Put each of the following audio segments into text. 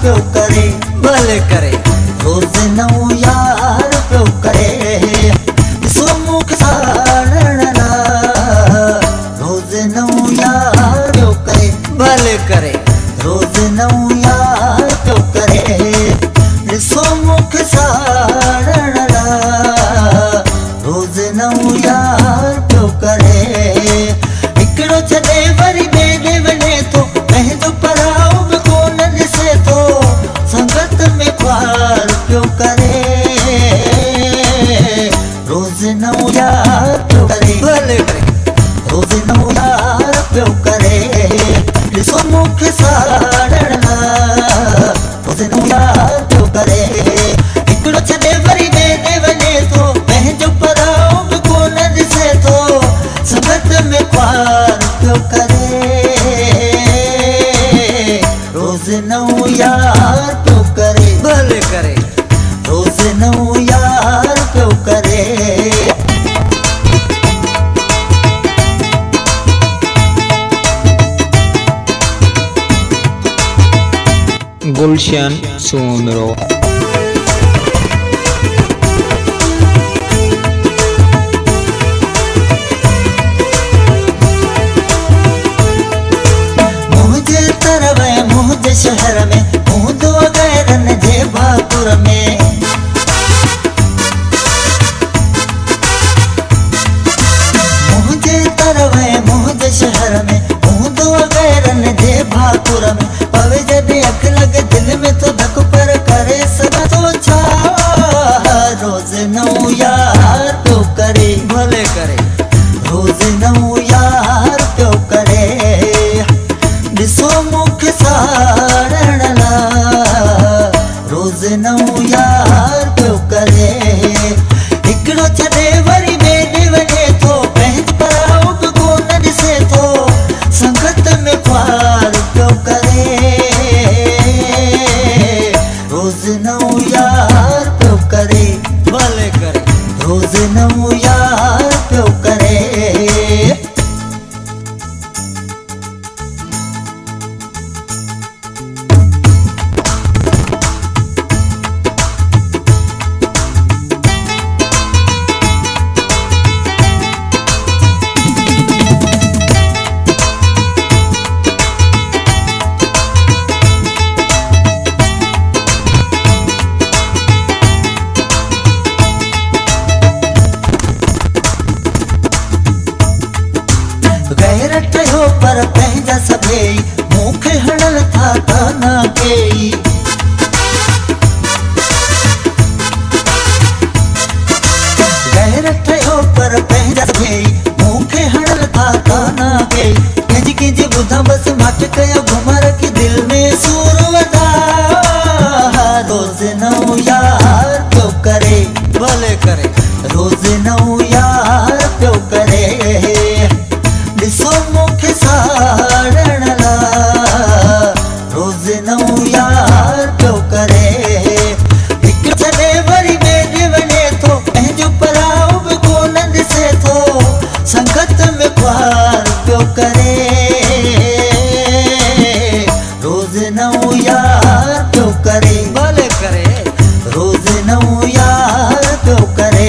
पियो करे, भले करे। रोज नऊ यार पियो करे, ॾिसो मुख साड़ण ला रोज नऊ यार पियो करे, भले करे। रोज नऊ यार पियो करे, ॾिसो मुख साड़ण ला रोज नऊ यार पियो करे। हिकिड़ो छॾे वरी ॿिए ॾे वञे थो, पंहिंजो पराओ बि कोन ॾिसे थो, संगत में ख्वार पियो करे, रोज नऊ यार पियो करे, भले करे। रोज नऊ यार पियो करे, ॾिसो मुख साड़ण ला रोज नऊ यार पियो करे। हिकिड़ो छॾे वरी ॿिए ॾे वञे थो, पंहिंजो पराओ बि कोन ॾिसे थो, संगत में ख्वार पियो करे, रोज नऊ यार पियो करे, भले करे। रोज नऊ यार पियो करे। गुलशन सोनरो। मुंहिंजे तरव मुंहिंजे शहर में हूंदो गैरन जे भाकुर में, मुंहिंजे तरव मुंहिंजे शहर में हूंदो गैरन जे भाकुर में, पवे जॾहिं अख लॻे दिल में तो धक पर करे सघां थो छा, रोज नऊ यार पियो करे, भले करे। रोज नऊ यार पियो करे, ॾिसो मुख साड़ण ला रोज नऊ यार पियो करे। हिकिड़ो छॾे वरी ॿिए ॾे वञे थो, पंहिंजो पराओ बि कोन ॾिसे थो, संगत में ख्वार पियो करे, रोज नऊ यार पियो करे, भले करे। रोज नऊ यार पियो करे। गैरत हो पर पंहिंजा सभेई, मूंखे हणल था ताना कई, गैरत हो पर पंहिंजा सभेई, मूंखे हणल था ताना कई, कंहिंजी कंहिंजी ॿुधा बसि माट कया घुमर की दिल में सूर वधा, रोज नऊ यार पियो करे, भले करे। रोज नऊ यार पियो करे, ॾिसो मुख साड़ण ला रोज नऊ यार पियो करे। हिकु छॾे वरी ॿिए ॾे वञे थो, पंहिंजो पराओ बि कोन ॾिसे थो, संगत में ख्वार पियो करे, रोज नऊ यार पियो करे, भले करे। रोज नऊ यार पियो करे।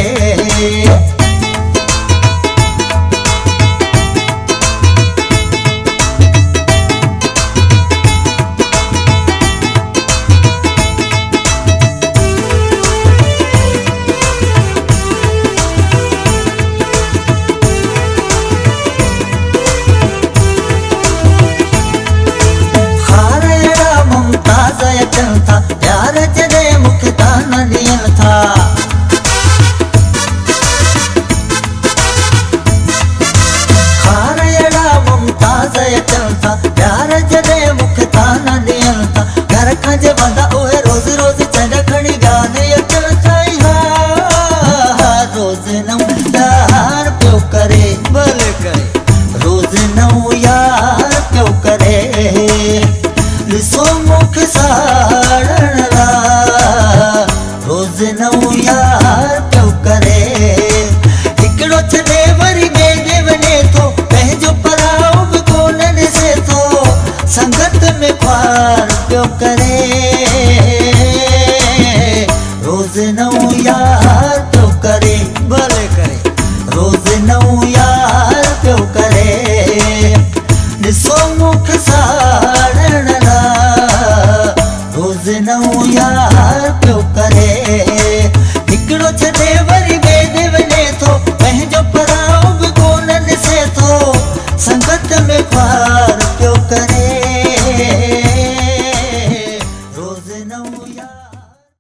अचनि था प्यार जॾहिं मूंखे ताना ॾियनि था, खार अहिड़ा मुमताज़ अचनि था प्यार जॾहिं मूंखे ताना ॾियनि था, घर खां जे वंदा उहे रोज़ रोज़ चंड खणी गाने अचनि था, रोज़ नऊ यार पियो करे, भले करे। रोज़ नऊ यार पियो करे, ॾिसो मुख साड़ण ला रोज़ नऊ यार पियो करे। हिकिड़ो छॾे वरी ॿिए ॾे वञे थो, पंहिंजो पराओ बि कोन ॾिसे थो, संगत में ख्वार पियो करे। मुख साड़ण ला रोज़ नओं यार पियो करे।